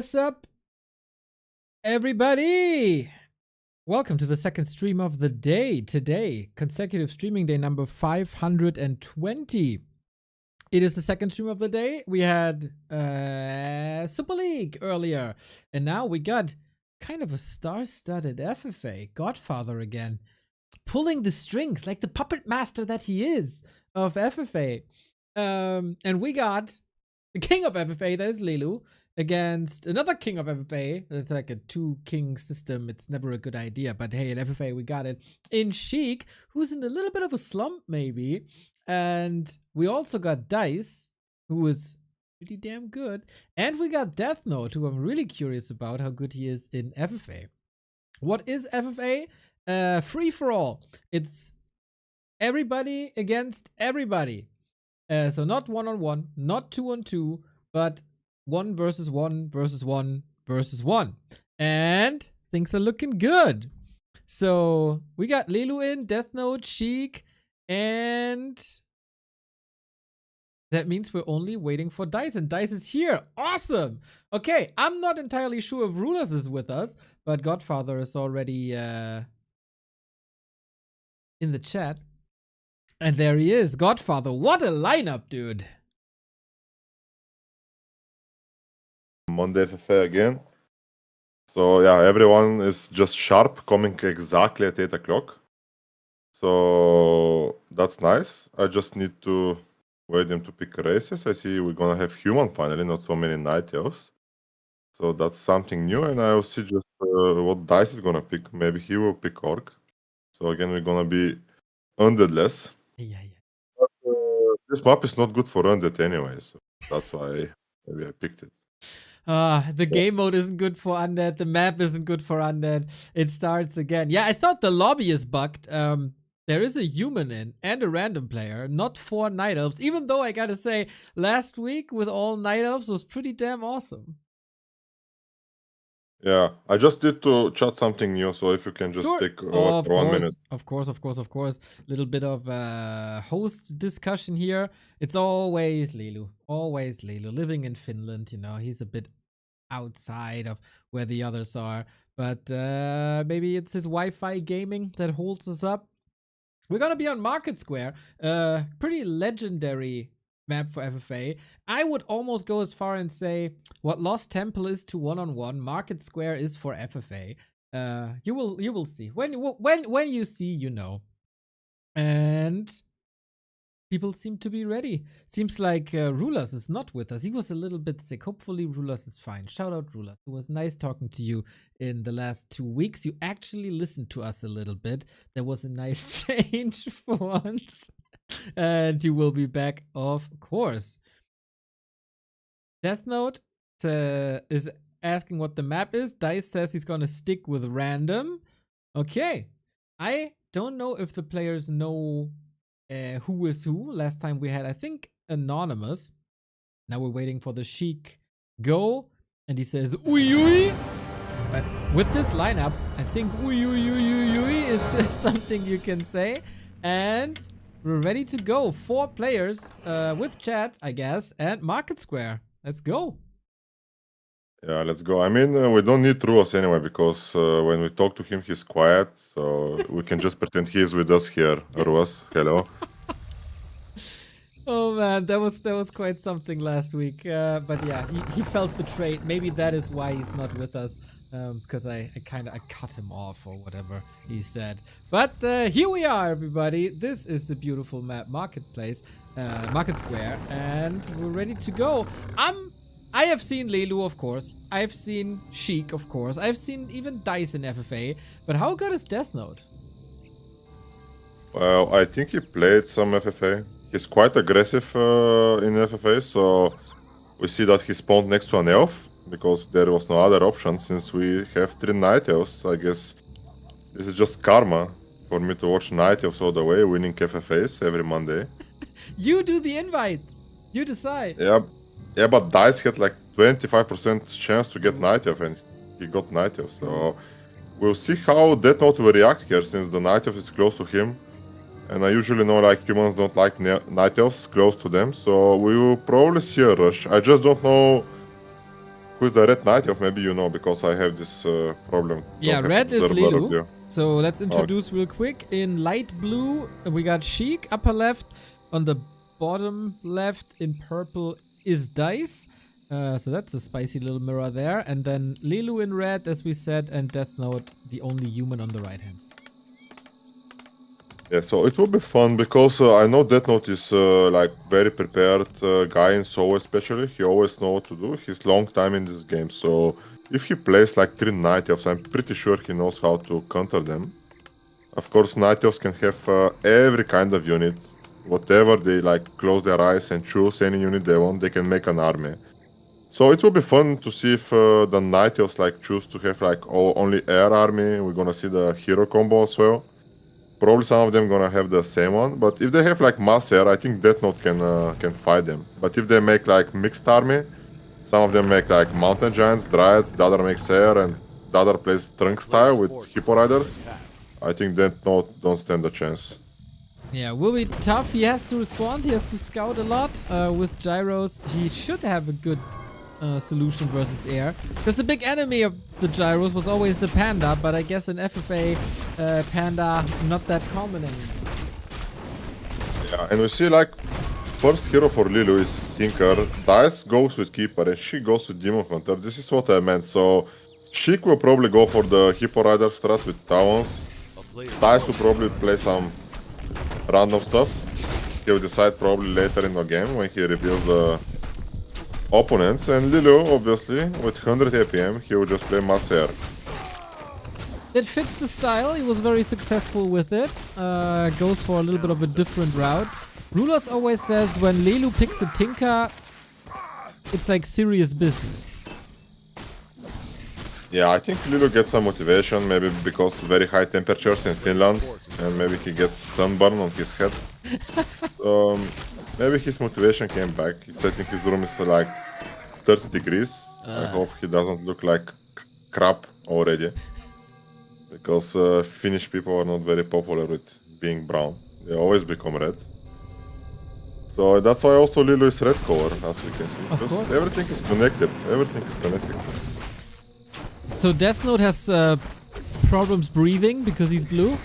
What's up, everybody? Welcome to the second stream of the day. Today, consecutive streaming day number 520. It is the second stream of the day. We had Super League earlier, and now we got kind of a star-studded FFA. Godfather again, pulling the strings like the puppet master that he is of FFA. And we got the king of FFA, that is Lelu, against another king of FFA. It's like a two-king system. It's never a good idea, but hey, in FFA we got it. In Sheik, who's in a little bit of a slump maybe. And we also got Dise, who is pretty damn good. And we got Deathnote, who I'm really curious about how good he is in FFA. What is FFA? Free for all. It's everybody against everybody. So not 1-on-1, not 2-on-2, but 1 versus 1 versus 1 versus 1. And things are looking good. So we got Lelu in, Deathnote, Sheik, and that means we're only waiting for Dise, and Dise is here. Awesome. Okay, I'm not entirely sure if Rulers is with us, but Godfather is already in the chat. And there he is, Godfather. What a lineup, dude. Monday FFA again. So yeah, everyone is just sharp, coming exactly at 8 o'clock. So that's nice. I just need to wait them to pick races. I see we're gonna have human finally, not so many night elves. So that's something new, and I will see just what Dice is gonna pick. Maybe he will pick Orc. So again, we're gonna be undeadless. Yeah. But, this map is not good for undead anyway, so that's why maybe I picked it. The game mode isn't good for undead. The map isn't good for undead. It starts again. Yeah, I thought the lobby is bugged. There is a human in and a random player, not 4 night elves. Even though I gotta say, last week with all night elves was pretty damn awesome. Yeah, I just did to chat something new, so if you can just take 1 minute. Of course. Little bit of host discussion here. It's always Lelu. Living in Finland, you know, he's a bit outside of where the others are. But maybe it's his Wi-Fi gaming that holds us up. We're gonna be on Market Square. Pretty legendary map for FFA. I would almost go as far and say what Lost Temple is to 1-on-1, Market Square is for FFA. You will see. When you see, you know. And people seem to be ready. Seems like Rulers is not with us. He was a little bit sick. Hopefully Rulers is fine. Shout out Rulers. It was nice talking to you in the last 2 weeks. You actually listened to us a little bit. There was a nice change for once. And you will be back, of course. Deathnote is asking what the map is. Dice says he's gonna stick with random. Okay. I don't know if the players know who is who. Last time we had, I think, Anonymous. Now we're waiting for the Sheik go. And he says, "Uy uy." But with this lineup, I think "uy uy uy uy uy" is something you can say. And we're ready to go. 4 players with chat, I guess, and Market Square. Let's go. Yeah, let's go. I mean, we don't need Ruos anyway, because when we talk to him, he's quiet. So we can just pretend he is with us here. Ruos, hello. Oh man, that was quite something last week. But yeah, he felt betrayed. Maybe that is why he's not with us. Because I cut him off or whatever he said. But here we are, everybody. This is the beautiful map Marketplace, Market Square, and we're ready to go. I have seen Lelu, of course. I've seen Sheik, of course. I've seen even Dise in FFA. But how good is Deathnote? Well, I think he played some FFA. He's quite aggressive in FFA, so we see that he spawned next to an elf, because there was no other option since we have 3 night elves. I guess this is just karma for me to watch night elves all the way, winning FFAs every Monday. You do the invites. You decide. Yeah, but Dice had like 25% chance to get night elf, and he got night elf. So we'll see how Deathnote will react here, since the night elf is close to him. And I usually know like humans don't like night elves close to them, so we will probably see a rush. I just don't know who's the red knight of? Maybe you know, because I have this problem. Yeah, Don't have red is observer Lelu. view. So let's introduce real quick. In light blue, we got Sheik, upper left. On the bottom left, in purple, is Dise. So that's a spicy little mirror there. And then Lelu in red, as we said, and Deathnote, the only human on the right hand. Yeah, so it will be fun because I know Deathnote is like very prepared guy in solo, especially. He always know what to do. He's long time in this game, so if he plays like 3 night elves, I'm pretty sure he knows how to counter them. Of course, night elves can have every kind of unit. Whatever they like, close their eyes and choose any unit they want, they can make an army. So it will be fun to see if the night elves like choose to have like only air army. We're gonna see the hero combo as well. Probably some of them gonna have the same one, but if they have like mass air, I think Deathnote can fight them. But if they make like mixed army, some of them make like mountain giants, dryads, the other makes air, and the other plays trunk style with hippo riders, I think Deathnote don't stand a chance. Yeah, will be tough. He has to respond. He has to scout a lot. With gyros, he should have a good solution versus air. Because the big enemy of the gyros was always the panda, but I guess in FFA, panda not that common anymore. Yeah, and we see like first hero for Lelu is Tinker. Dise goes with Keeper and she goes with Demon Hunter. This is what I meant. So Sheik will probably go for the Hippo Rider strat with Talons. Dise will probably play some random stuff. He will decide probably later in the game when he reveals the opponents. And Lelu, obviously, with 100 APM, he will just play mass air. It fits the style. He was very successful with it. Goes for a little bit of a different route. Rulers always says when Lelu picks a Tinker, it's like serious business. Yeah, I think Lelu gets some motivation, maybe because very high temperatures in Finland, and maybe he gets sunburn on his head. Maybe his motivation came back. He's setting his room is like 30 degrees. I hope he doesn't look like crap already. Because Finnish people are not very popular with being brown. They always become red. So that's why also Lelu is red color, as you can see. Because everything is connected. Everything is connected. So Deathnote has problems breathing because he's blue?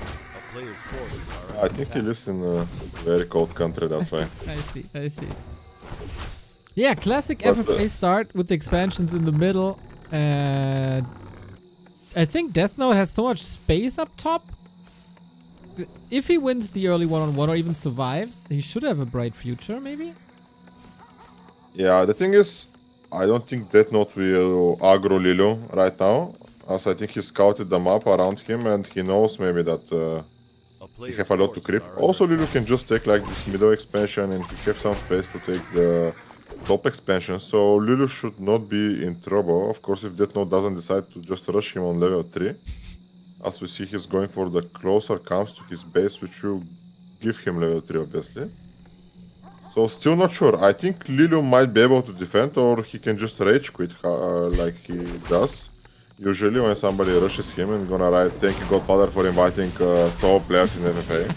I think he lives in a very cold country, that's why. I see. Yeah, classic FFA start with the expansions in the middle. I think Deathnote has so much space up top. If he wins the early one-on-one or even survives, he should have a bright future, maybe? Yeah, the thing is, I don't think Deathnote will aggro Lelu right now, as I think he scouted the map around him and he knows maybe that he have a lot to creep. Also, Lelu can just take like this middle expansion and he have some space to take the top expansion, so Lelu should not be in trouble. Of course, if Deathnote doesn't decide to just rush him on level 3. As we see, he's going for the closer camps to his base, which will give him level 3, obviously. So still not sure. I think Lelu might be able to defend, or he can just rage quit like he does. Usually when somebody rushes him and gonna write "Thank you Godfather for inviting solo players in FFA."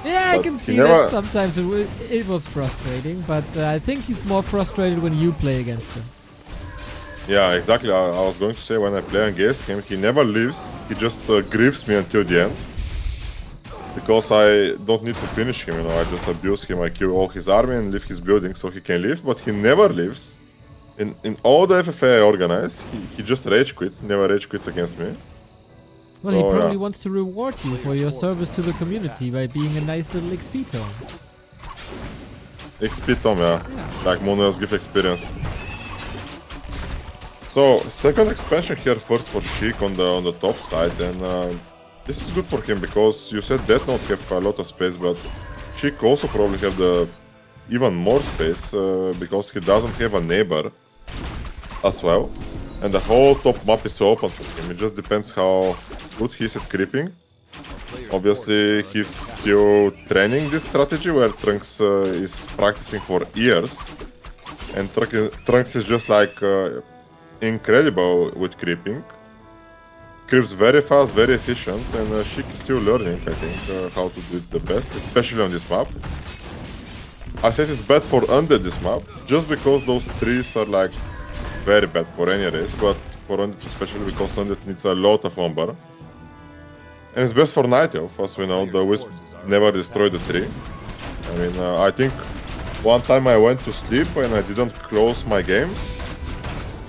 Yeah, But I can see that sometimes it was frustrating, but I think he's more frustrated when you play against him. Yeah, exactly. I was going to say when I play against him, he never leaves. He just grieves me until the end. Because I don't need to finish him, you know, I just abuse him, I kill all his army and leave his building so he can leave, but he never leaves. In all the FFA I organize, he just rage quits, never rage quits against me. Well, he probably wants to reward you for your service to the community by being a nice little XP tome. XP tome, yeah. Like Mono's give experience. So, second expansion here first for Sheik on the top side, and this is good for him because you said Deathnote have a lot of space, but Sheik also probably have the even more space because he doesn't have a neighbor as well. And the whole top map is open for him. It just depends how good he is at creeping. Obviously, he's still training this strategy where Trunks is practicing for years. And Trunks is just like incredible with creeping. Creeps very fast, very efficient, and Sheik is still learning, I think, how to do it the best, especially on this map. I said it's bad for Undead this map, just because those trees are like very bad for any race, but for Undead especially because Undead needs a lot of Umber. And it's best for Night Elf, as we know, the Wisp never destroyed the tree. I mean, I think one time I went to sleep and I didn't close my game.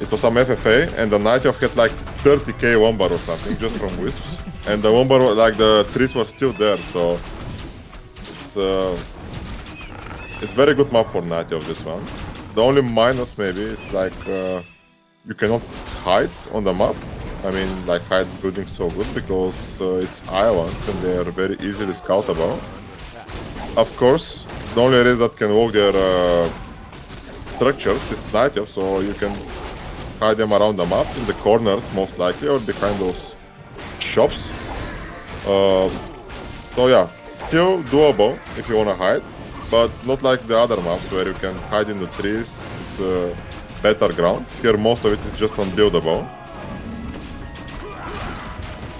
It was some FFA, and the Night Elf had like 30k Wombar or something, just from Wisps. And the Wombar, like the trees were still there, so it's very good map for Night Elf, this one. The only minus maybe is like you cannot hide on the map. I mean, like hide building so good because it's islands and they are very easily scoutable. Of course, the only race that can walk their structures is Night Elf, so you can hide them around the map, in the corners most likely, or behind those shops. So yeah, still doable if you wanna hide, but not like the other maps where you can hide in the trees. It's better ground. Here most of it is just unbuildable.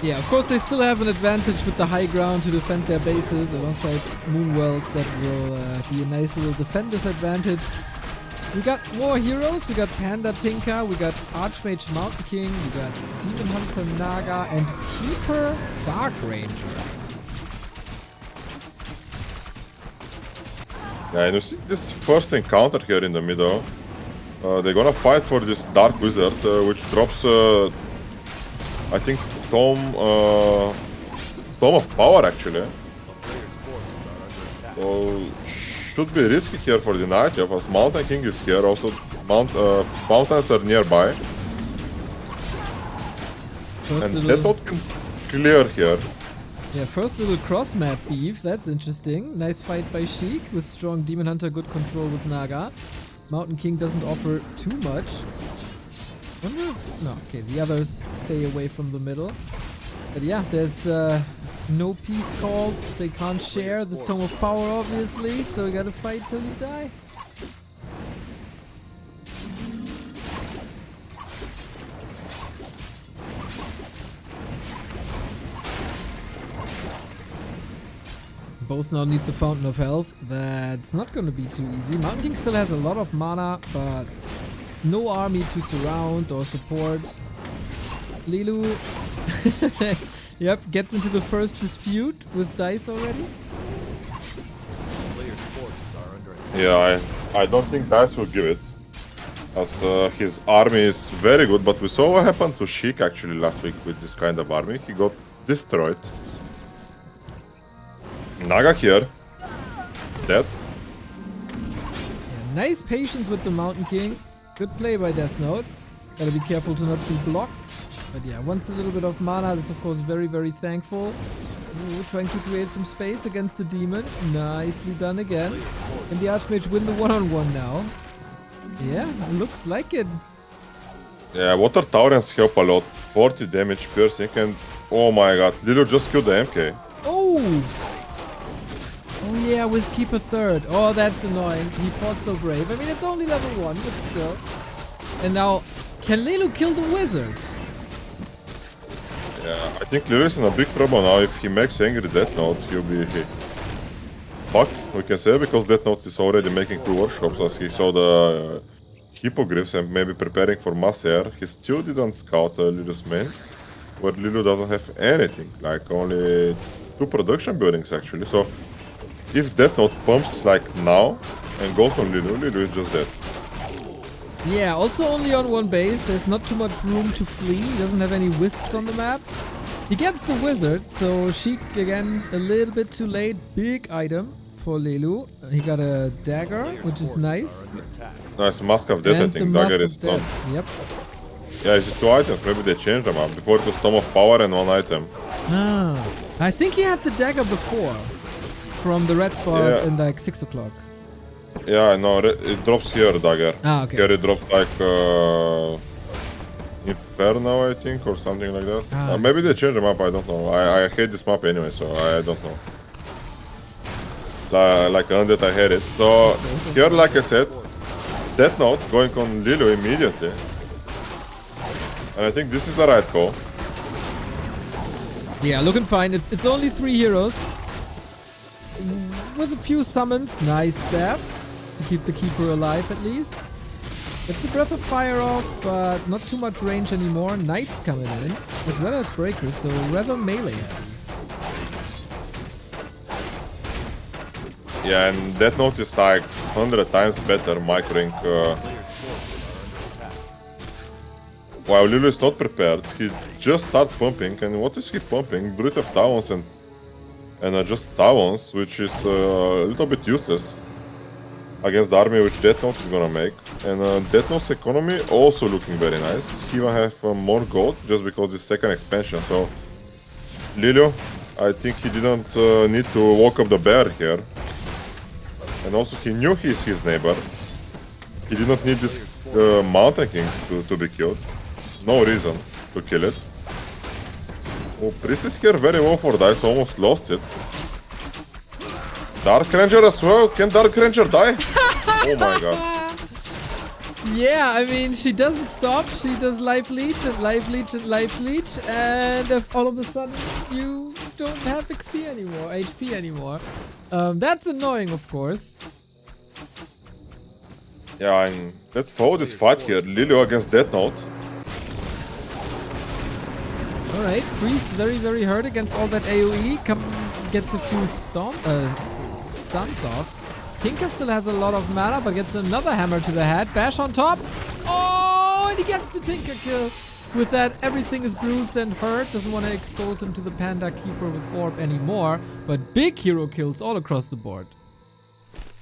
Yeah, of course they still have an advantage with the high ground to defend their bases alongside Moonwells. That will be a nice little defender's advantage. We got more heroes. We got Panda Tinker, we got Archmage Mountain King, we got Demon Hunter Naga, and Keeper Dark Ranger. Yeah, and you see this first encounter here in the middle. They're gonna fight for this Dark Wizard, which drops, I think, Tome of Power actually. So should be risky here for the Night Elf, as Mountain King is here. Also, fountains are nearby. And Deathnote can clear here. Yeah, first little cross-map beef, that's interesting. Nice fight by Sheik with strong Demon Hunter, good control with Naga. Mountain King doesn't offer too much. Wonder if, no, okay, the others stay away from the middle. But yeah, there's no peace called. They can't share this Tome of Power, obviously, so we gotta fight till you die. Both now need the Fountain of Health. That's not gonna be too easy. Mountain King still has a lot of mana, but no army to surround or support. Lelu, yep, gets into the first dispute with Dise already. Yeah, I don't think Dise will give it, as his army is very good, but we saw what happened to Sheik actually last week with this kind of army. He got destroyed. Naga here, dead. Yeah, nice patience with the Mountain King. Good play by Deathnote. Gotta be careful to not be blocked. But yeah, wants a little bit of mana. That's of course very, very thankful. Ooh, trying to create some space against the demon. Nicely done again. And the Archmage win the one-on-one now. Yeah, looks like it. Yeah, Water Taurens help a lot. 40 damage piercing, and oh my god, Lilo just killed the MK. Oh! Oh yeah, with Keeper third. Oh, that's annoying. He fought so brave. I mean, it's only level 1, but still. And now, can Lelu kill the wizard? Yeah, I think Lilo is in a big trouble now. If he makes angry Deathnote, he'll be fucked, we can say, because Deathnote is already making 2 workshops, as he saw the hippogriffs and maybe preparing for mass air. He still didn't scout Lilu's main, where Lilu doesn't have anything, like only 2 production buildings actually. So if Deathnote pumps like now and goes on Lilu, Lilu is just dead. Yeah, also only on 1 base. There's not too much room to flee. He doesn't have any wisps on the map. He gets the wizard, so Sheik again a little bit too late. Big item for Lelu. He got a dagger, which is nice. Nice, Mask of Death, I think. Dagger is done. Yep. Yeah, it's 2 items. Maybe they changed them up. Before it was Tome of Power and 1 item. Ah, I think he had the dagger before. From the red spot in like 6 o'clock. Yeah, no, it drops here, dagger. Ah, okay. Here it drops like Inferno, I think, or something like that. Ah, maybe they changed the map, I don't know. I hate this map anyway, so I don't know. Like Undead, I hate it. So here, like I said, Deathnote going on Lilu immediately. And I think this is the right call. Yeah, looking fine. It's only 3 heroes. With a few summons. Nice staff. to keep the Keeper alive at least. It's a Breath of Fire off, but not too much range anymore. Knights coming in, as well as Breakers, so rather melee heavy. Yeah, and Deathnote is like 100 times better microing. While Lelu is not prepared, he just starts pumping, and what is he pumping? Druid of Talons and just Talons, which is a little bit useless against the army which Deathnote is gonna make. And Deathnote's economy also looking very nice. He will have more gold just because it's second expansion. So Lelu, I think he didn't need to walk up the bear here. And also he knew he's his neighbor. He did not need this Mountain King to be killed. No reason to kill it. Oh, Priest is here very well for Dise, almost lost it. Dark Ranger as well. Can Dark Ranger die? Oh my god. Yeah, I mean, she doesn't stop. She does Life Leech and Life Leech and Life Leech. And if all of a sudden you don't have XP anymore, HP anymore. That's annoying, of course. Yeah, and let's follow this fight here. Lelu against Deathnote. Alright, Priest very, very hurt against all that AoE. Gets a few stuns off. Tinker still has a lot of mana, but gets another hammer to the head. Bash on top. Oh, and he gets the Tinker kill. With that, everything is bruised and hurt. Doesn't want to expose him to the Panda Keeper with Orb anymore. But big hero kills all across the board.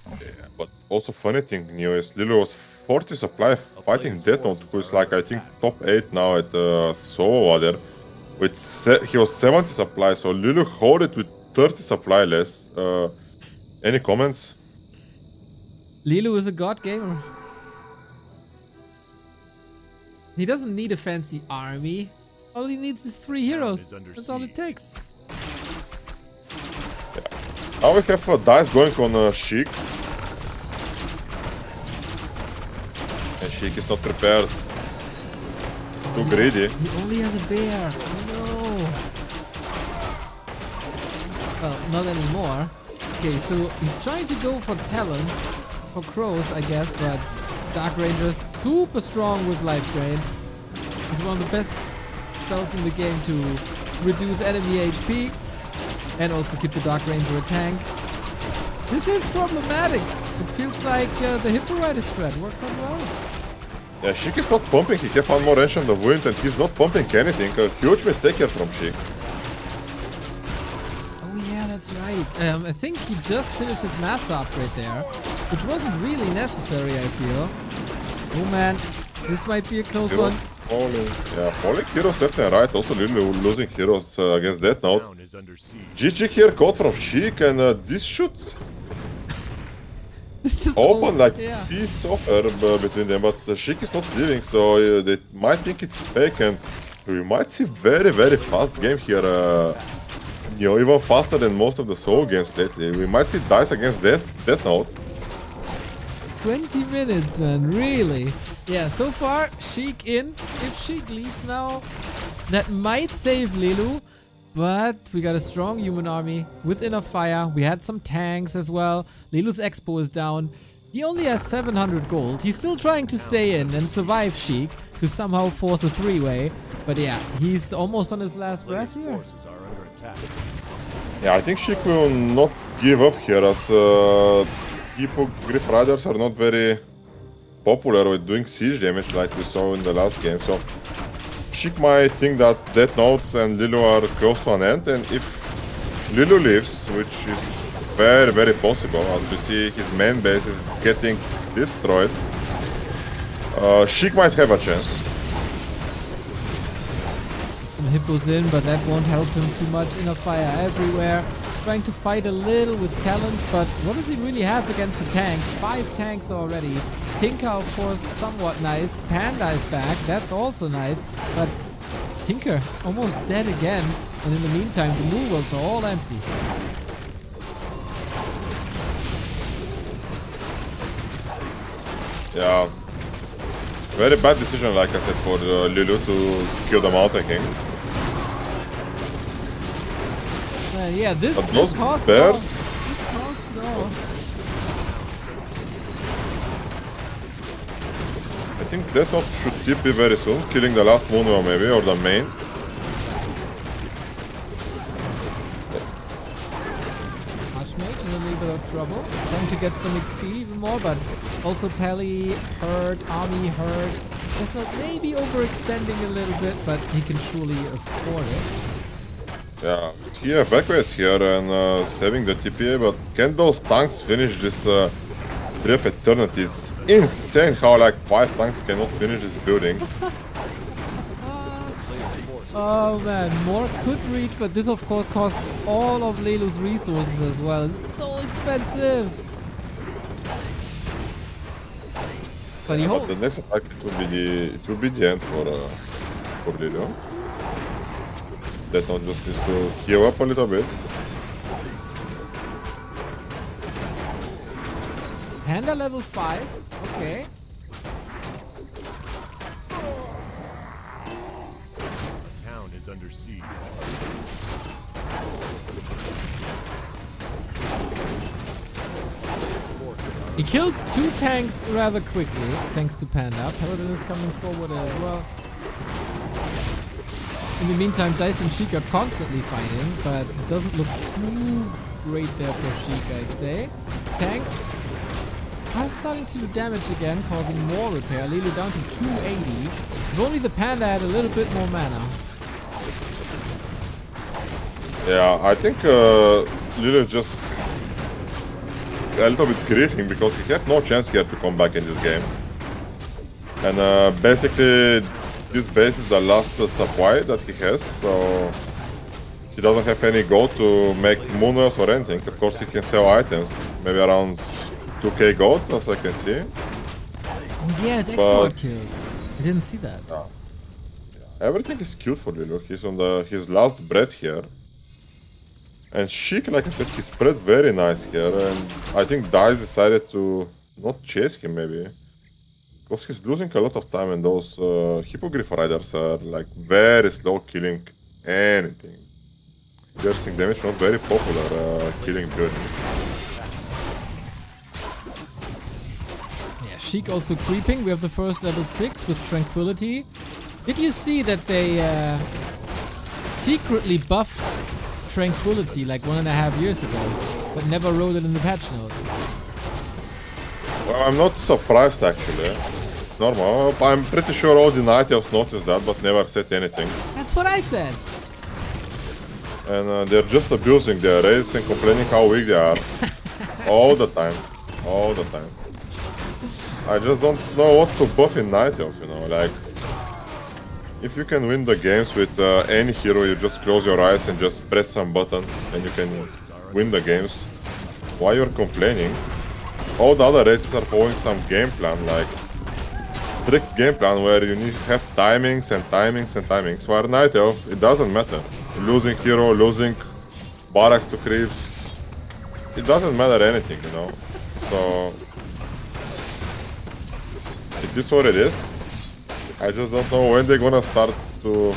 Yeah, but also funny thing, Neo, is Lelu was 40 supply fighting Deathnote, who is like, I think, top 8 now at Solo Water. He was 70 supply, so Lelu hold it with 30 supply less. Any comments? Lelu is a god gamer. He doesn't need a fancy army. All he needs is 3 heroes. That's all it takes. Yeah. Now we have Dise going on Sheik. And Sheik is not prepared. Too greedy. He only has a bear. Oh no. Well, not anymore. Okay, so he's trying to go for talents. For crows, I guess, but Dark Ranger is super strong with Life Drain. It's one of the best spells in the game to reduce enemy HP and also keep the Dark Ranger a tank. This is problematic. It feels like the Hippolyte strat works out well. Yeah, Sheik is not pumping. He has one more wrench on the wound and he's not pumping anything. A huge mistake here from Sheik. That's right. I think he just finished his master upgrade there, which wasn't really necessary, I feel. Oh man, this might be a close one. Falling heroes left and right, also losing heroes against Deathnote. GG here caught from Sheik, and this should open like peace offer between them, but Sheik is not leaving, so they might think it's fake, and we might see very, very fast game here. You know, even faster than most of the Soul games lately. We might see Dise against Deathnote. 20 minutes, man, really? Yeah, so far, Sheik in. If Sheik leaves now, that might save Lelu. But we got a strong human army with enough fire. We had some tanks as well. Lelu's Expo is down. He only has 700 gold. He's still trying to stay in and survive Sheik to somehow force a 3-way. But yeah, he's almost on his last breath here. Yeah, I think Sheik will not give up here, as people, Griff Riders are not very popular with doing siege damage like we saw in the last game. So Sheik might think that Deathnote and Lelu are close to an end, and if Lelu leaves, which is very, very possible, as we see his main base is getting destroyed, Sheik might have a chance. Hippos in, but that won't help him too much. Inner fire everywhere. Trying to fight a little with talents, but what does he really have against the tanks? 5 tanks already. Tinker, of course, somewhat nice. Panda is back. That's also nice. But Tinker almost dead again. And in the meantime, the movers are all empty. Yeah. Very bad decision, like I said, for Lelu to kill the Mountain King. Yeah, this those cost bears. think Deathnote should TP very soon, killing the last Moonwell maybe, or the main. Archmage in a little bit of trouble, trying to get some XP even more, but also Pally hurt, Army hurt. Deathnote maybe overextending a little bit, but he can surely afford it. Yeah, he evacuates here and saving the TPA, but can those tanks finish this Tree of Eternity? It's insane how like 5 tanks cannot finish this building. Oh man, more could reach, but this of course costs all of Lelu's resources as well. It's so expensive. But he But the next attack it will be the end for Lelu. Deathnote just needs to heal up a little bit. Panda level 5, okay. Town is under siege. He kills 2 tanks rather quickly, thanks to Panda. Paladin is coming forward as well. In the meantime, Dise and Sheik are constantly fighting, but it doesn't look too great there for Sheik, I'd say. Tanks are starting to do damage again, causing more repair. Lelu down to 280. If only the Panda had a little bit more mana. Yeah, I think Lelu just a little bit grieving because he had no chance here to come back in this game. And basically this base is the last supply that he has, so he doesn't have any gold to make mooners or anything. Of course he can sell items, maybe around 2k gold as I can see. Oh yes, export killed. I didn't see that. Everything is cute for Lelu. He's on his last breath here. And Sheik, like I said, he spread very nice here, and I think Dise decided to not chase him maybe. Because he's losing a lot of time and those Hippogriff Riders are like very slow killing anything. Piercing damage not very popular killing buildings. Yeah, Sheik also creeping. We have the first level 6 with Tranquility. Did you see that they secretly buffed Tranquility like 1.5 years ago, but never wrote it in the patch notes? Well, I'm not surprised actually. It's normal. I'm pretty sure all the Night Elves noticed that, but never said anything. That's what I said. And they're just abusing their race and complaining how weak they are. All the time. All the time. I just don't know what to buff in Night Elves, you know, like... If you can win the games with any hero, you just close your eyes and just press some button and you can win the games. Why you're complaining? All the other races are following some game plan, like strict game plan where you need to have timings and timings and timings. While Night Elf, it doesn't matter. Losing hero, losing barracks to creeps, it doesn't matter anything, you know. So it is what it is. I just don't know when they're gonna start to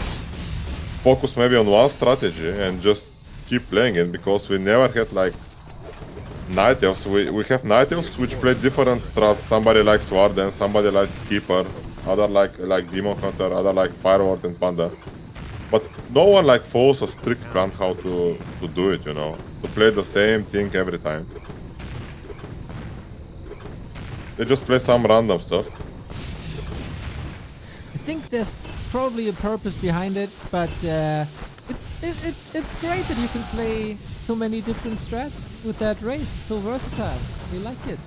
focus maybe on one strategy and just keep playing it, because we never had like Night Elves. We have Night Elves which play different strats. Somebody likes Warden, somebody likes Skipper, other like Demon Hunter, other like Fireward and Panda. But no one like follows a strict plan how to do it, you know, to play the same thing every time. They just play some random stuff. I think there's probably a purpose behind it, but it's great that you can play so many different strats with that race. It's so versatile. We like it.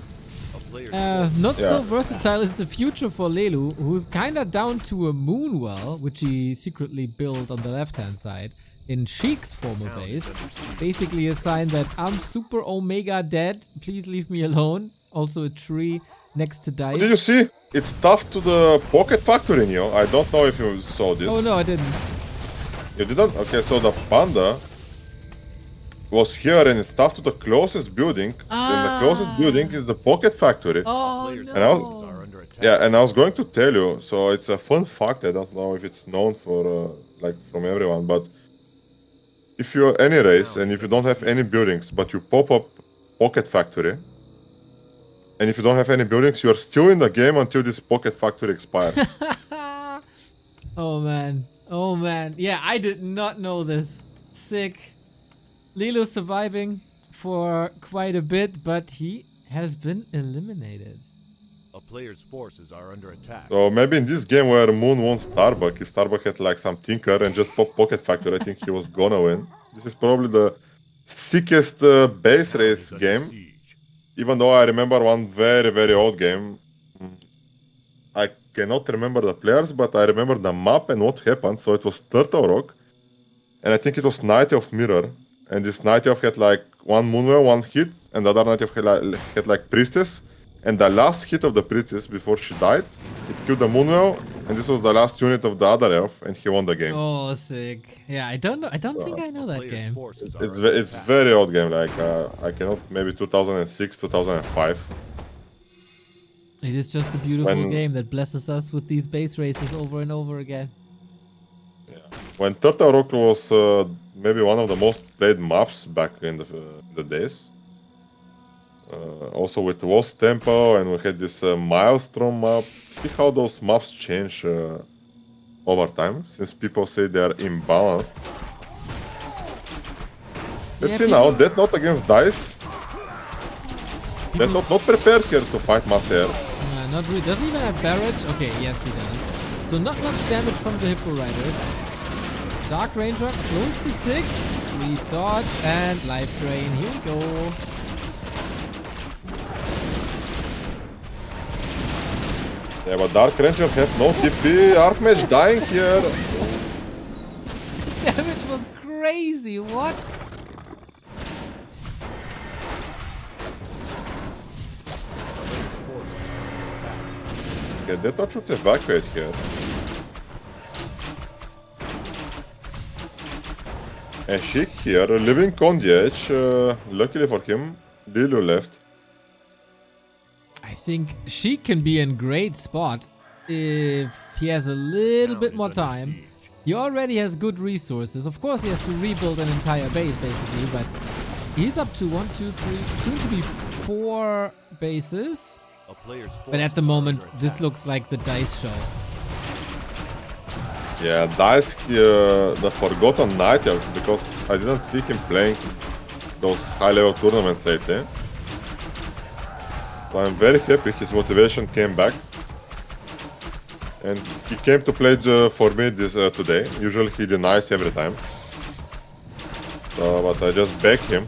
Not so versatile is the future for Lelu, who's kinda down to a Moonwell, which he secretly built on the left-hand side in Sheik's former base. Basically a sign that I'm super omega dead, please leave me alone. Also a tree next to Dise. Did you see? It's tough to the Pocket Factory, Neo. I don't know if you saw this. Oh no, I didn't. You didn't? Okay, so the Panda was here and it's tough to the closest building. And the closest building is the Pocket Factory. Oh no. And I was going to tell you, so it's a fun fact. I don't know if it's known for like from everyone, but if you're any race and if you don't have any buildings, but you pop up Pocket Factory, And if you don't have any buildings, you are still in the game until this pocket factory expires. Oh man. Oh man. Yeah, I did not know this. Sick. Lilo surviving for quite a bit, but he has been eliminated. A player's forces are under attack. So maybe in this game where Moon won Starbuck, if Starbuck had like some tinker and just pop pocket factory, I think he was gonna win. This is probably the sickest base Town race is under game. siege. Even though I remember one very, very old game. I cannot remember the players, but I remember the map and what happened. So it was Turtle Rock, and I think it was Night Elf Mirror. And this Night Elf had like one Moonwell, one hit, and the other Night Elf had like Priestess. And the last hit of the Priestess before she died, it killed the Moonwell, and this was the last unit of the other elf, and he won the game. Oh, sick. Yeah, I don't know. I don't think I know that Player's game. forces are It's under it's attack. very old game, like I cannot, maybe 2006, 2005. It is just a beautiful When- game that blesses us with these base races over and over again. When Turtle Rock was maybe one of the most played maps back in the days. Also with Lost Temple, and we had this Maelstrom map. See how those maps change over time, since people say they are imbalanced. Let's Yeah, see now, Deathnote against Dice. Deathnote not prepared here to fight Maser. Not really. Does he even have barrage? Okay, yes he does. So not much damage from the Hippo Riders. Dark Ranger close to 6. Sweet dodge and life drain. Here we go. Yeah, but Dark Ranger have no TP. Archmage dying here. Damage was crazy. What? Player's forces are under attack. Yeah, Deathnote should evacuate here. And Sheik here, living on the edge. Luckily for him, Lilu left. I think Sheik can be in great spot if he has a little Town bit is more under time. siege. He already has good resources. Of course, he has to rebuild an entire base, basically, but he's up to 1, 2, 3, soon to be 4 bases. A player's But at the forces are moment, under this attack. looks like the Dice show. Yeah, Dice, the forgotten Night Elf, because I didn't see him playing those high-level tournaments lately. So I'm very happy his motivation came back. And he came to play for me this today. Usually he denies every time. So, but I just beg him.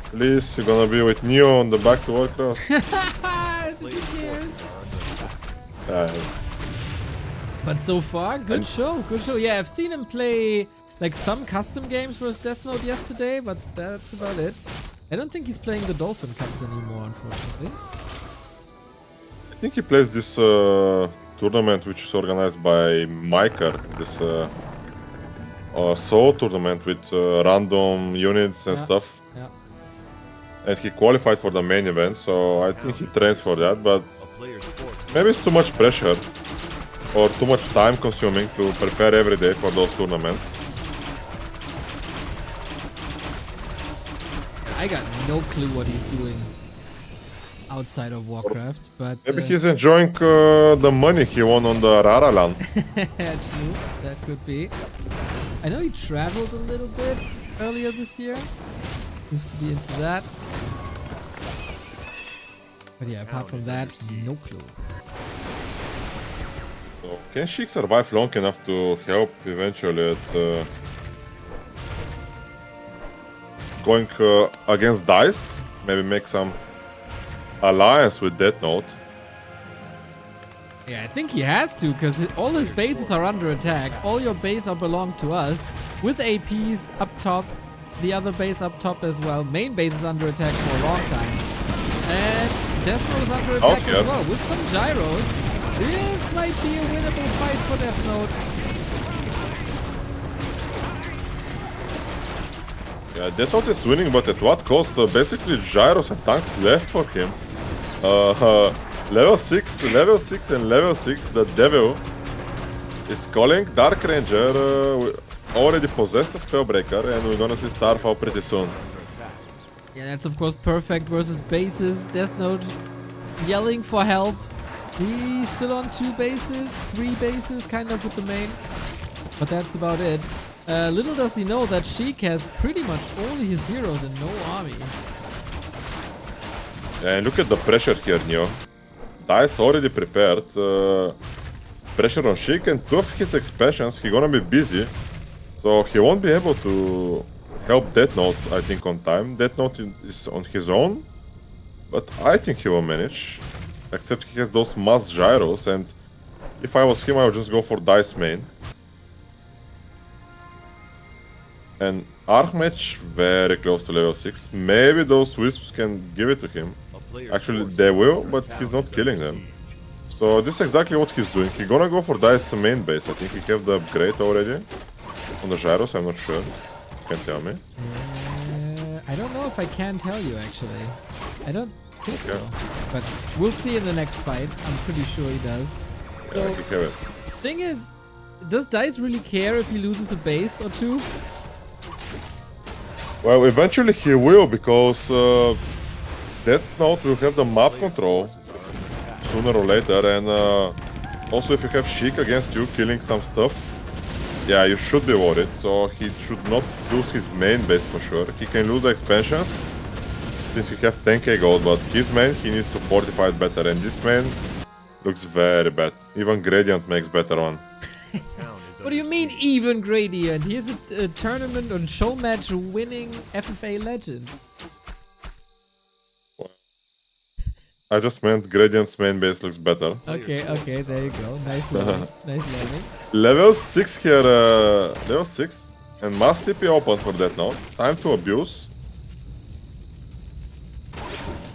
Please, you're gonna be with Neo on the back to Warcraft. As if Player's he forces cares. are under attack. But so far, good And- show, good show. Yeah, I've seen him play like some custom games versus Deathnote yesterday, but that's about it. I don't think he's playing the Dolphin Cups anymore, unfortunately. I think he plays this tournament which is organized by Miker, this solo tournament with random units and Yeah. stuff. Yeah. And he qualified for the main event, so I think he trains for that, but A player's forces maybe it's too much pressure or too much time consuming to prepare every day for those tournaments. I got no clue what he's doing outside of Warcraft, but Maybe he's enjoying the money he won on the Raralan. true, that could be. I know he traveled a little bit earlier this year. Used to be into that. But yeah, apart from that, no clue. So can Sheik survive long enough to help eventually at going against Dice? Maybe make some alliance with Deathnote. Yeah, I think he has to, because all his bases are under attack. All your bases are belong to us, with APs up top, the other base up top as well. Main base is under attack for a long time. And Deathnote is under attack Okay. as well, with some gyros. This might be a winnable fight for Deathnote. Yeah, Deathnote is winning, but at what cost? Basically, gyros and tanks left for him. Level 6, and level 6, the devil is calling Dark Ranger. We already possessed a Spellbreaker, and we're gonna see Starfall pretty soon. Yeah, that's of course perfect versus bases. Deathnote yelling for help. He's still on 2 bases, 3 bases, kind of with the main. But that's about it. Little does he know that Sheik has pretty much only his heroes and no army. And look at the pressure here, Neo. Dise already prepared. Pressure on Sheik, and 2 of his expansions, he's gonna be busy. So he won't be able to help Deathnote, I think, on time. Deathnote is on his own, but I think he will manage. Except he has those mass gyros, and if I was him, I would just go for Dise main. And Archmage very close to level 6. Maybe those wisps can give it to him. Actually, they will, but he's not killing them. So this is exactly what he's doing. He's gonna go for Dise main base. I think he have the upgrade already on the gyros. I'm not sure. You can tell me. I don't know if I can tell you actually. I don't think so. But we'll see in the next fight. I'm pretty sure he does. So, Yeah, he have it. thing is, does Dise really care if he loses a base or 2? Well, eventually he will, because Deathnote will have the map control sooner or later, and also if you have Sheik against you killing some stuff, yeah, you should be worried. So he should not lose his main base for sure. He can lose the expansions since he have 10k gold, but his main he needs to fortify it better, and this main looks very bad. Even Gradient makes better one. What do you mean even Gradient? He's a tournament and show match winning FFA legend. I just meant Gradient's main base looks better. Okay, there you go. Nice learning. Nice learning. Level 6 here, level 6, and must TP open for that now. Time to abuse.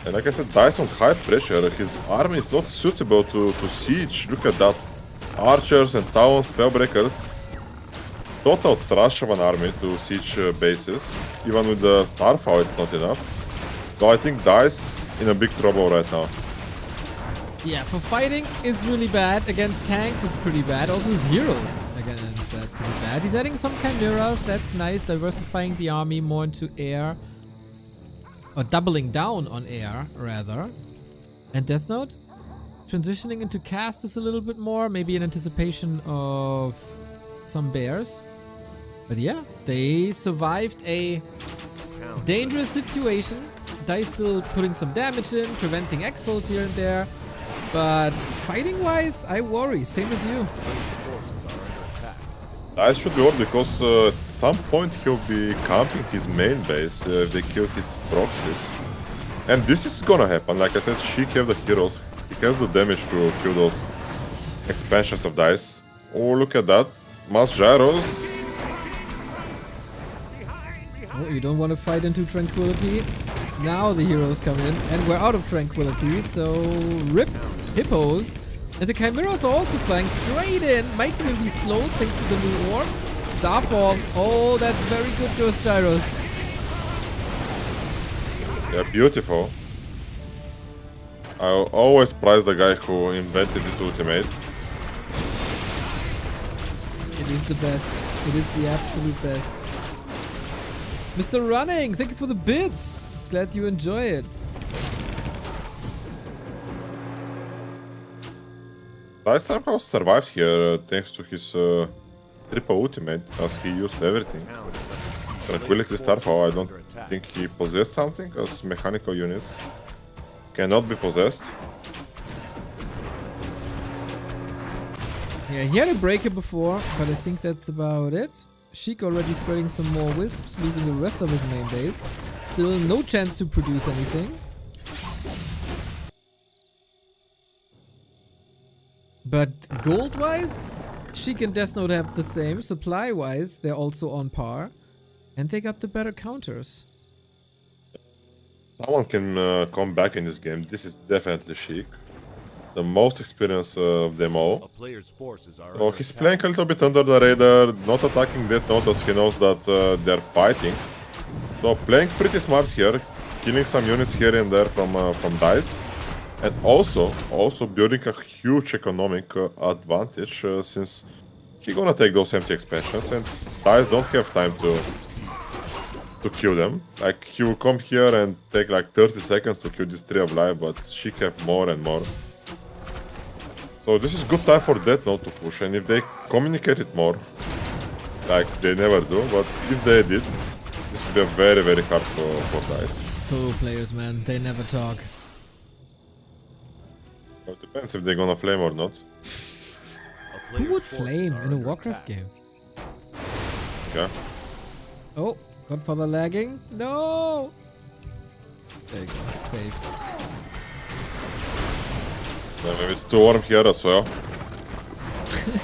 And like I said, Dise on high pressure. His army is not suitable to siege. Look at that. Archers and Town Spellbreakers. Total trash of an army to siege bases. Even with the Starfall, it's not enough. So I think Dise in a big trouble right now. Yeah, for fighting, it's really bad. Against tanks, it's pretty bad. Also his heroes, again, it's pretty bad. He's adding some chimeras. That's nice. Diversifying the army more into air. Or doubling down on air, rather. And Deathnote? Transitioning into casters a little bit more. Maybe in anticipation of some bears. But yeah, they survived a dangerous situation. Dise still putting some damage in, preventing expos here and there. But fighting-wise, I worry. Same as you. Dise should be worried because at some point he'll be camping his main base if they kill his proxies. And this is gonna happen. Like I said, Sheik have the heroes. He has the damage to kill those expansions of Dise. Oh, look at that. Mass gyros. Oh, you don't want to fight into tranquility. Now the heroes come in, and we're out of tranquility, so rip hippos. And the chimeras are also flying straight in. Might even be slowed thanks to the new orb. Starfall. Oh, that's very good, Ghost Gyros. Yeah, beautiful. I always prize the guy who invented this ultimate. It is the best. It is the absolute best. Mr. Running, thank you for the bits. Glad you enjoy it. Dise somehow survived here thanks to his triple ultimate, as he used everything. Tranquility Starfall, I don't think he possessed something, as mechanical units cannot be possessed. Yeah, he had a breaker before, but I think that's about it. Sheik already spreading some more wisps, losing the rest of his main base. Still no chance to produce anything. But gold-wise, Sheik and Deathnote have the same. Supply-wise, they're also on par. And they got the better counters. Someone can come back in this game. This is definitely Sheik. The most experienced of them all. So he's playing a little bit under the radar, not attacking Deathnote as he knows that they're fighting. So playing pretty smart here, killing some units here and there from Dise. And also building a huge economic advantage since he's gonna take those empty expansions and Dise don't have time to to kill them. Like, he will come here and take like 30 seconds to kill this tree of life, but Sheik have more and more. So this is good time for Deathnote to push, and if they communicate it more, like they never do, but if they did, this would be very, very hard for Dise. Solo players, man, they never talk. It depends if they're gonna flame or not. Who would flame in a Warcraft game? Yeah. Oh, Godfather lagging? No! There you go, save. Yeah, maybe it's too warm here as well.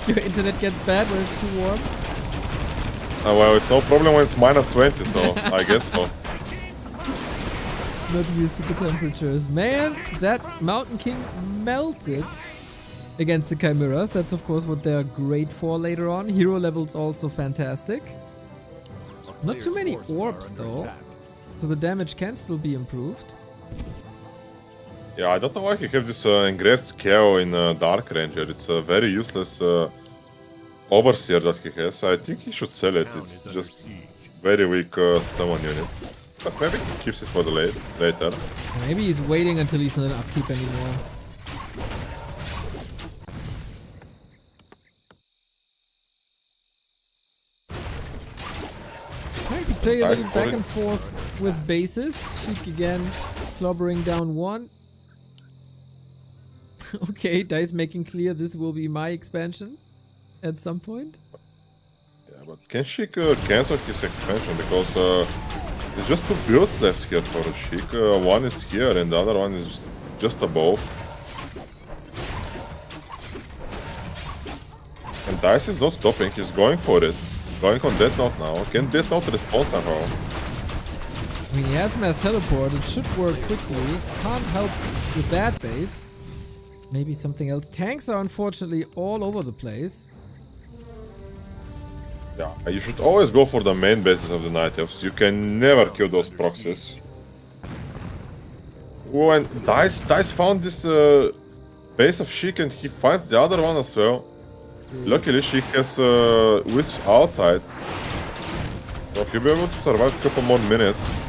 Your internet gets bad when it's too warm? Well, it's no problem when it's minus 20, so I guess so. Not used to the temperatures. Man, that Mountain King melted against the Chimeras. That's of course what they're great for later on. Hero levels also fantastic. Not too many orbs though, so the damage can still be improved. Yeah, I don't know why he have this engraved scale in Dark Ranger. It's a very useless overseer that he has. I think he should sell it. It's just very weak summon unit. But maybe he keeps it for the later. Maybe he's waiting until he's not in upkeep anymore. Trying to play a little back and forth with bases. Sheik again clobbering down one. Okay, Dise making clear this will be my expansion at some point. Yeah, but can Sheik cancel his expansion? Because there's just two builds left here for Sheik. One is here and the other one is just above. And Dise is not stopping, he's going for it. Going on Deathnote now. Can Deathnote respond somehow? I mean, he has mass teleport, it should work quickly. Can't help with that base. Maybe something else. Tanks are unfortunately all over the place. Yeah, you should always go for the main bases of the Night Elves. You can never kill those proxies. Oh, and Dise found this base of Sheik and he finds the other one as well. Luckily, Sheik has wisps outside. So he'll be able to survive a couple more minutes.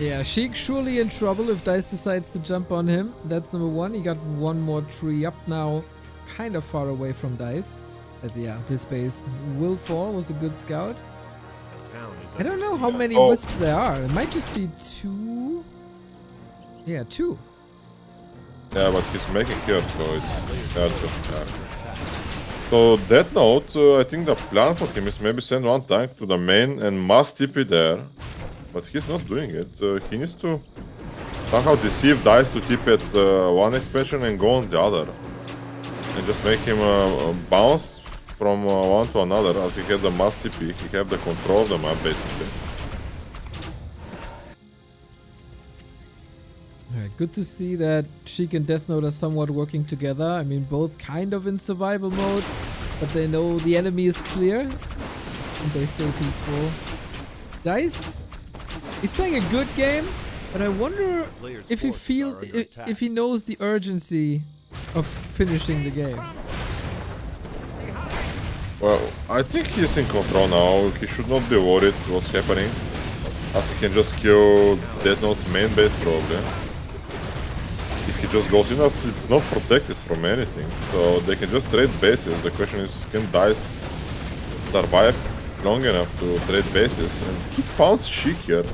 Yeah, Sheik surely in trouble if Dise decides to jump on him. That's number one. He got one more tree up now, kind of far away from Dise. As yeah, this base will fall, was a good scout. I don't know how many wisps there are. It might just be two. Yeah, two. Yeah, but he's making here, so it's hard to. So Deathnote, I think the plan for him is maybe send one tank to the main and must TP there. But he's not doing it. He needs to somehow deceive Dise to TP at one expansion and go on the other. And just make him bounce from one to another. As he has the must TP, he have the control of the map basically. Alright, good to see that Sheik and Deathnote are somewhat working together. I mean, both kind of in survival mode, but they know the enemy is clear. And they stay peaceful. Dise, he's playing a good game, but I wonder if he knows the urgency of finishing the game. Well, I think he's in control now. He should not be worried what's happening, as he can just kill Deathnote's main base probably. If he just goes in, as it's not protected from anything, so they can just trade bases. The question is, can Dise survive long enough to trade bases? And he found Sheik here,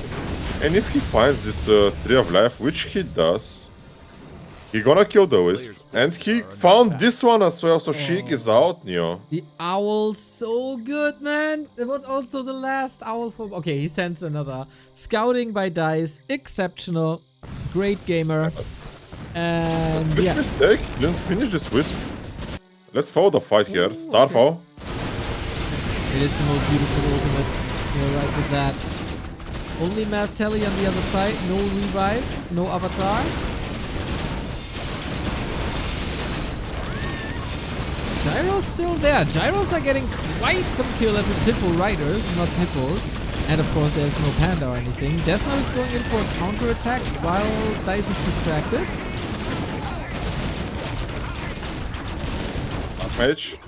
and if he finds this Tree of Life, which he does, he gonna kill the Wisp. And he found this one as well, so Sheik is out, Neo. The owl, so good, man. It was also the last owl for... Okay, he sends another. Scouting by Dise, exceptional. Great gamer. And Which yeah. mistake? Didn't finish this Wisp. Let's follow the fight here. Starfall. It is the most beautiful ultimate. You're right with that. Only Mass Telly on the other side. No revive. No avatar. Gyro's still there. Gyros are getting quite some kill as it's Hippo Riders, not Hippos. And of course there's no Panda or anything. Deathnote is going in for a counter-attack while Dise is distracted. Mage.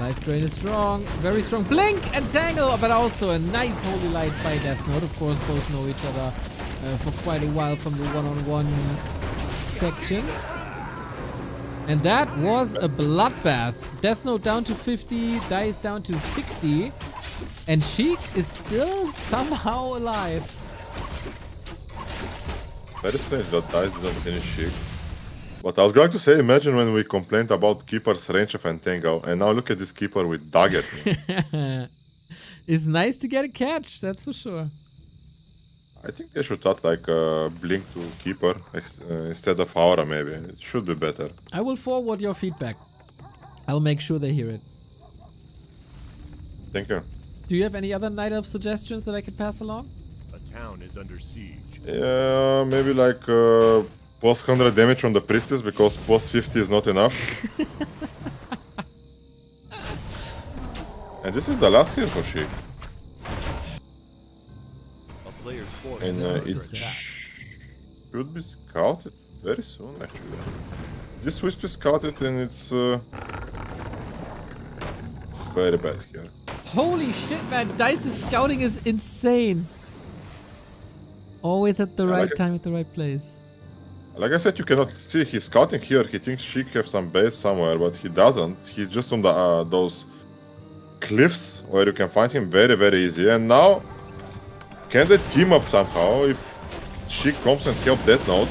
Life Drain is strong. Very strong. Blink and Tangle, but also a nice Holy Light by Deathnote. Of course, both know each other for quite a while from the one-on-one section. And that was a bloodbath. Deathnote down to 50, Dise down to 60. And Sheik is still somehow alive. Very strange that Dise didn't finish Sheik. But I was going to say, imagine when we complained about Keeper's range of Entangle, and now look at this Keeper with Dug at me. It's nice to get a catch, that's for sure. I think they should add like a Blink to Keeper instead of Aura maybe. It should be better. I will forward your feedback. I'll make sure they hear it. Thank you. Do you have any other Night Elf suggestions that I could pass along? A town is under siege. Yeah, maybe like plus 100 damage on the Priestess because plus 50 is not enough. And this is the last heal for Sheik. A player's force And is under it attack. should be scouted very soon actually. This Wisp is scouted and it's very bad here. Holy shit, man. Dice's scouting is insane. Always at the Yeah, right like time at the right place. Like I said, you cannot see he's scouting here. He thinks Sheik have some base somewhere, but he doesn't. He's just on the those cliffs where you can find him very, very easy. And now, can they team up somehow if Sheik comes and help Deathnote?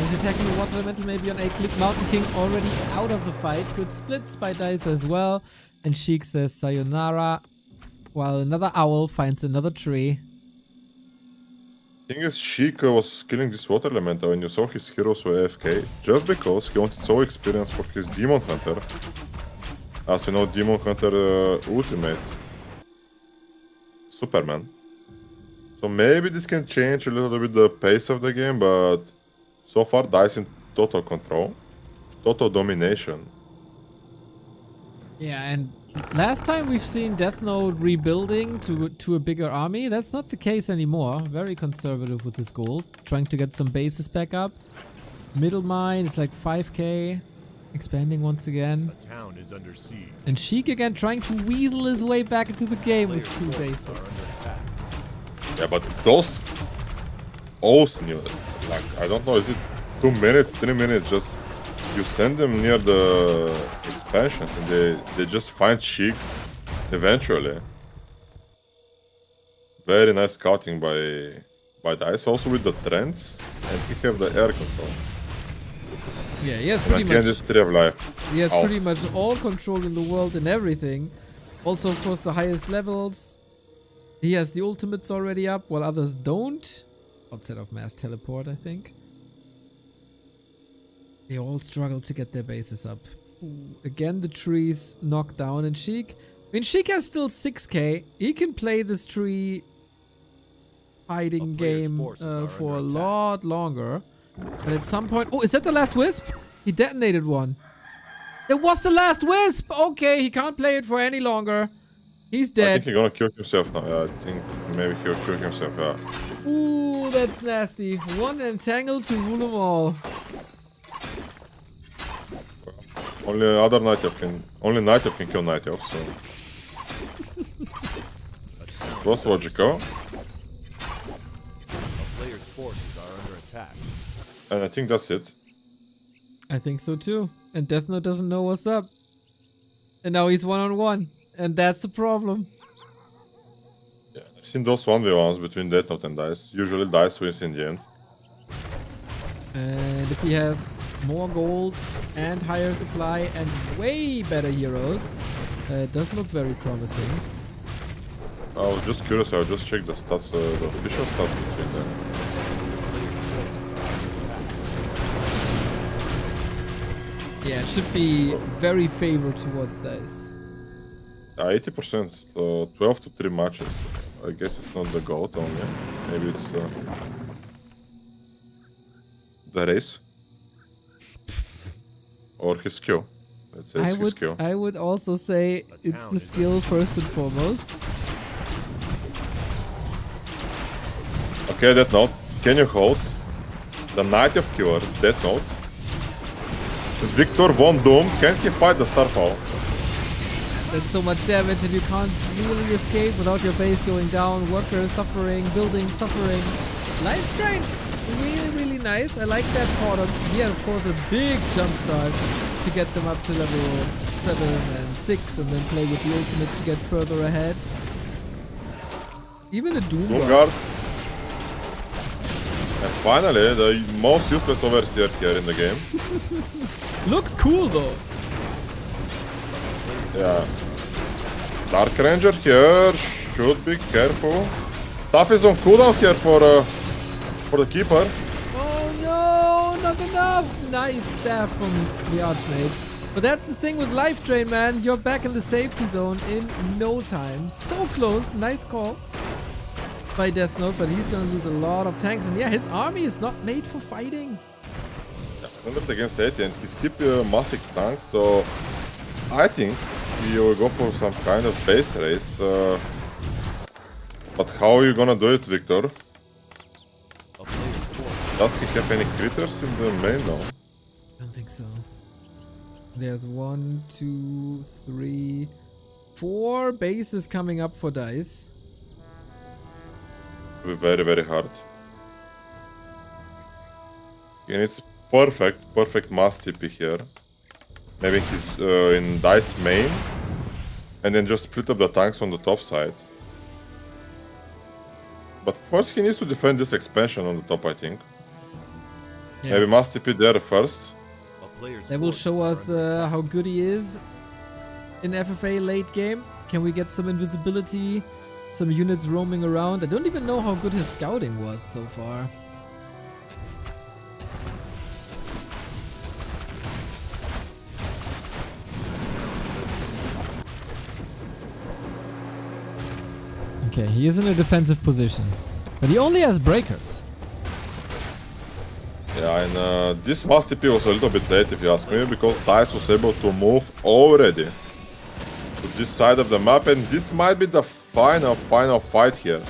He's attacking the water elemental maybe on a click. Mountain King already out of the fight. Good splits by Dice as well. And Sheik says sayonara. While another owl finds another tree. Thing is, Sheik was killing this water elemental and you saw his heroes were AFK just because he wanted so experience for his Demon Hunter. As we know, Demon Hunter ultimate. Superman. So maybe this can change a little bit the pace of the game, but so far Dice in total control. Total domination. Yeah, and last time we've seen Deathnote rebuilding to a bigger army. That's not the case anymore. Very conservative with his gold. Trying to get some bases back up. Middle mine is like 5k. Expanding once again. A town is under siege. And Sheik again trying to weasel his way back into the game with Players' 2 forces bases. are under attack. Yeah, but those owls new, like, I don't know, is it 2 minutes, 3 minutes, just you send them near the expansions and they just find Sheik eventually. Very nice scouting by Dice, also with the trends, and he have the air control. Yeah, he has And pretty again, much this Tree of Life. he has out. pretty much all control in the world and everything. Also, of course, the highest levels. He has the ultimates already up, while others don't. Outside of mass teleport, I think. They all struggle to get their bases up. Ooh, again, the trees knocked down, and Sheik. I mean, Sheik has still 6k. He can play this tree hiding A player's game forces are for a under attack. lot longer. But at some point... Oh, is that the last wisp? He detonated one. It was the last wisp! Okay, he can't play it for any longer. He's I dead. think he's gonna kill himself now. Yeah, I think maybe he'll kill himself, yeah. Ooh, that's nasty. One entangle to rule them all. Only Night Elf can kill Night Elf, so... Was logical. A player's forces are under attack. And I think that's it. I think so too. And Deathnote doesn't know what's up. And now he's one-on-one. And that's the problem. Yeah, I've seen those 1v1s between Deathnote and Dice. Usually Dice wins in the end. And if he has more gold and higher supply and way better heroes, it does look very promising. I was just curious, I'll just check the stats, the official stats between them. Yeah, it should be very favored towards Dice. 80%, so 12 to 3 matches. I guess it's not the GOAT only. Maybe it's the race. Or his skill. Let's say it's his skill. I would also say it's town the is skill first and foremost. Okay, Deathnote. Can you hold the Knight of Killer, Deathnote? Victor Von Doom, can he fight the Starfall? That's so much damage and you can't really escape without your base going down. Workers suffering, buildings suffering. Life Drain, really, really nice. I like that part of, yeah, of course, a big jump start to get them up to level 7 and 6 and then play with the ultimate to get further ahead. Even a Doom Guard. Doomguard. And finally, the most useless Overseer here in the game. Looks cool though. Yeah. Dark Ranger here should be careful. Stuff is on cooldown here for the keeper. Oh no, not enough. Nice staff from the Archmage. But that's the thing with Life Drain, man. You're back in the safety zone in no time. So close. Nice call by Deathnote, but he's gonna lose a lot of tanks. And yeah, his army is not made for fighting. 100 against 80 and he skipped massive tanks, so I think he will go for some kind of base race. But how are you gonna do it, Victor? A player's forces Does he have any critters in the main now? I don't think so. There's 1, 2, 3, 4 bases coming up for Dice. Will be very, very hard. And it's perfect mass TP here. Maybe he's in Dice main, and then just split up the tanks on the top side. But first he needs to defend this expansion on the top, I think. Yeah. Maybe mass TP there first. a player's That will forces show are us under how good he is in FFA late game. Can we get some invisibility, some units roaming around? I don't even know how good his scouting was so far. Okay, he is in a defensive position, but he only has breakers. Yeah, and this mass TP was a little bit late if you ask me, because Dice was able to move already to this side of the map, and this might be the final fight here.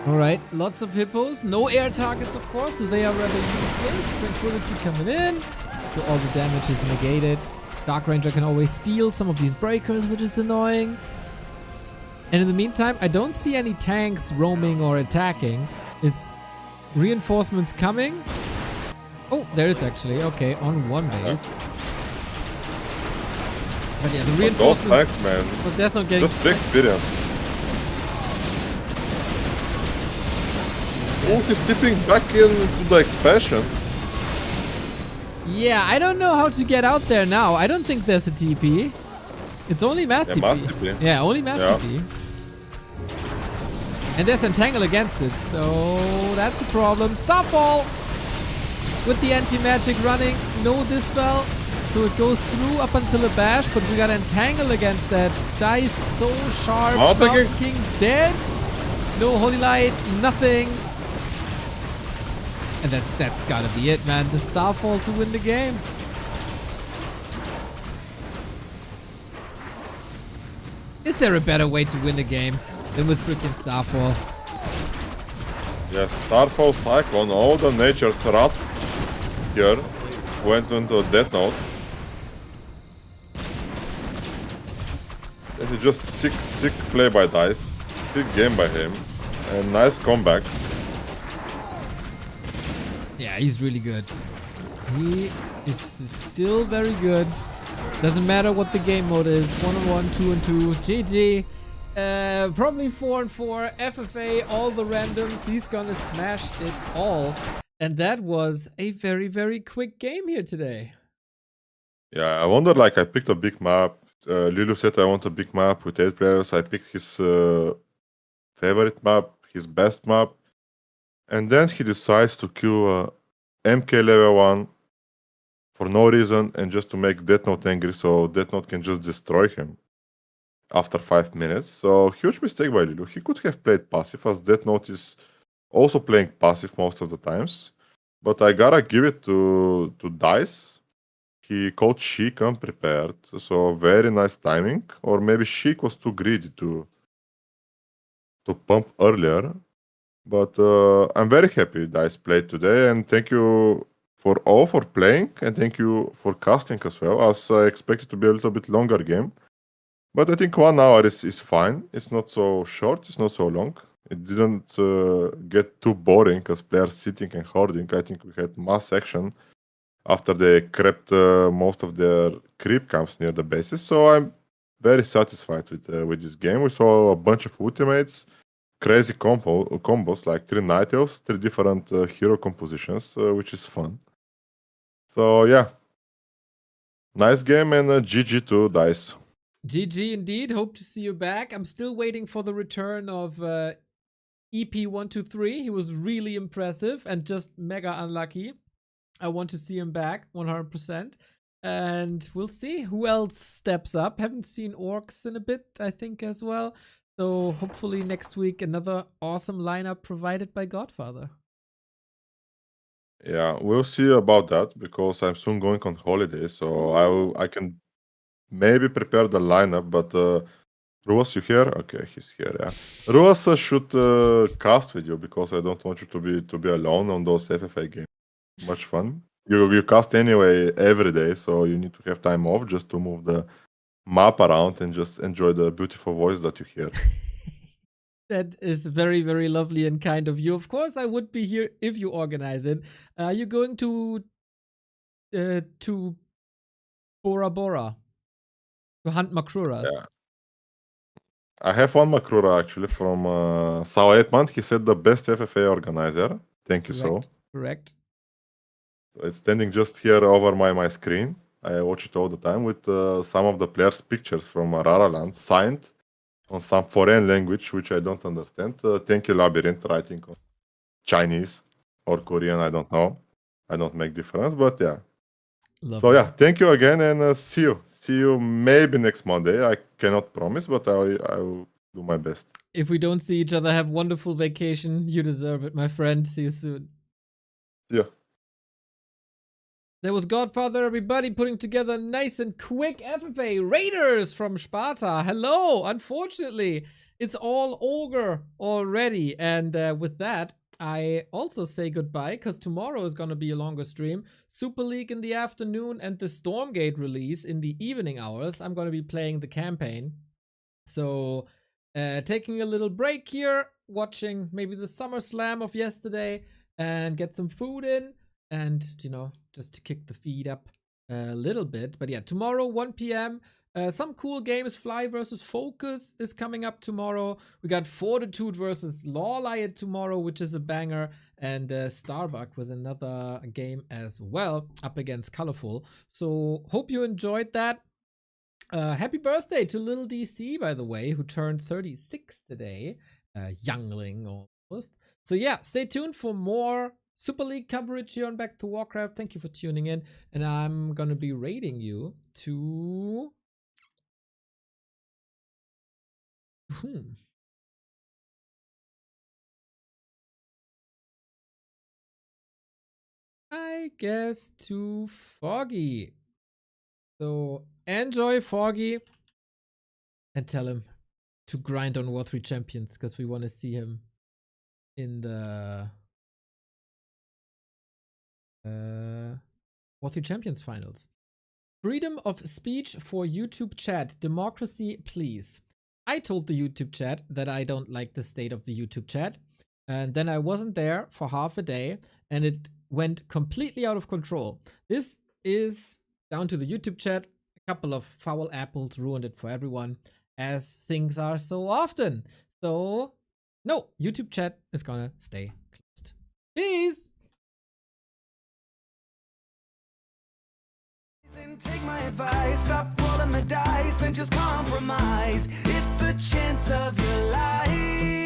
Alright, lots of hippos, no air targets of course, so they are rather useless. Tranquility coming in, so all the damage is negated. Dark Ranger can always steal some of these breakers, which is annoying. And in the meantime, I don't see any tanks roaming or attacking. Is reinforcements coming? Oh, there is actually, okay, on one base. But yeah, the But those reinforcements tanks, man, for Deathnote getting just the experience. Oh, he's tipping back into the expansion. Yeah, I don't know how to get out there now. I don't think there's a TP. It's only mass Yeah, TP. mass TP. Yeah, only mass Yeah. TP. And there's Entangle against it, so that's a problem. Starfall with the anti-magic running. No Dispel. So it goes through up until a bash, but we got Entangle against that. Dice so sharp. Mountain King. Mountain King dead. No Holy Light, nothing. And that's gotta be it, man. The Starfall to win the game. Is there a better way to win the game than with freaking Starfall? Yes, Starfall Cyclone, all the nature's rats here went into Deathnote. This is just sick play by Dice, sick game by him, and nice comeback. Yeah, he's really good. He is still very good. Doesn't matter what the game mode is. 1-on-1, 2-on-2, GG. Probably 4-on-4, FFA, all the randoms. He's gonna smash it all. And that was a very quick game here today. Yeah, I wonder, like, I picked a big map. Lulu said I want a big map with 8 players. I picked his favorite map, his best map. And then he decides to queue MK level 1 for no reason and just to make Deathnote angry so Deathnote can just destroy him after 5 minutes. So huge mistake by Lulu. He could have played passive, as Deathnote is also playing passive most of the times. But I gotta give it to Dice. He called Sheik unprepared, so very nice timing. Or maybe Sheik was too greedy to pump earlier. But I'm very happy Dice played today, and thank you for all for playing, and thank you for casting as well, as I expect it to be a little bit longer game. But I think 1 hour is fine. It's not so short, it's not so long. It didn't get too boring as players sitting and hoarding. I think we had mass action after they crept most of their creep camps near the bases. So I'm very satisfied with this game. We saw a bunch of ultimates, crazy combos like 3 Night Elves, 3 different hero compositions, which is fun. So yeah, nice game, and GG to Dice. GG indeed. Hope to see you back. I'm still waiting for the return of EP123. He was really impressive and just mega unlucky. I want to see him back 100%. And we'll see who else steps up. Haven't seen Orcs in a bit, I think, as well. So hopefully next week another awesome lineup provided by Godfather. Yeah, we'll see about that because I'm soon going on holiday, so I can maybe prepare the lineup. But Ruas, you here? Okay, he's here. Yeah, Ruas should cast with you because I don't want you to be alone on those FFA games. Much fun. You cast anyway every day, so you need to have time off just to move the map around and just enjoy the beautiful voice that you hear. That is very, very lovely and kind of you. Of course, I would be here if you organize it. Are you going to Bora Bora to hunt Makruras? Yeah. I have one Makrura actually from Sao 8 month. He said the best FFA organizer. Thank you so. Correct. It's standing just here over my screen. I watch it all the time with some of the players' pictures from Raraland signed on some foreign language, which I don't understand. Thank you, Labyrinth, writing on Chinese or Korean, I don't know. I don't make difference, but yeah. Lovely. So yeah, thank you again, and see you. See you maybe next Monday. I cannot promise, but I will do my best. If we don't see each other, have wonderful vacation. You deserve it, my friend. See you soon. Yeah. There was Godfather, everybody, putting together nice and quick FFA. Raiders from Sparta. Hello. Unfortunately, it's all ogre already. And with that, I also say goodbye because tomorrow is going to be a longer stream. Super League in the afternoon and the Stormgate release in the evening hours. I'm going to be playing the campaign. So taking a little break here, watching maybe the SummerSlam of yesterday and get some food in. And, you know, just to kick the feed up a little bit. But yeah, tomorrow, 1 p.m., some cool games. Fly versus Focus is coming up tomorrow. We got Fortitude versus Lawliot tomorrow, which is a banger. And Starbuck with another game as well, up against Colorful. So, hope you enjoyed that. Happy birthday to little DC, by the way, who turned 36 today. Youngling almost. So yeah, stay tuned for more Super League coverage here on Back to Warcraft. Thank you for tuning in. And I'm going to be raiding you to... I guess to Foggy. So enjoy Foggy and tell him to grind on War 3 Champions because we want to see him in the War 3 Champions finals. Freedom of speech for YouTube chat. Democracy, please. I told the YouTube chat that I don't like the state of the YouTube chat. And then I wasn't there for half a day and it went completely out of control. This is down to the YouTube chat. A couple of foul apples ruined it for everyone, as things are so often. So, no, YouTube chat is gonna stay closed. Peace! Take my advice, stop rolling the dice and just compromise. It's the chance of your life.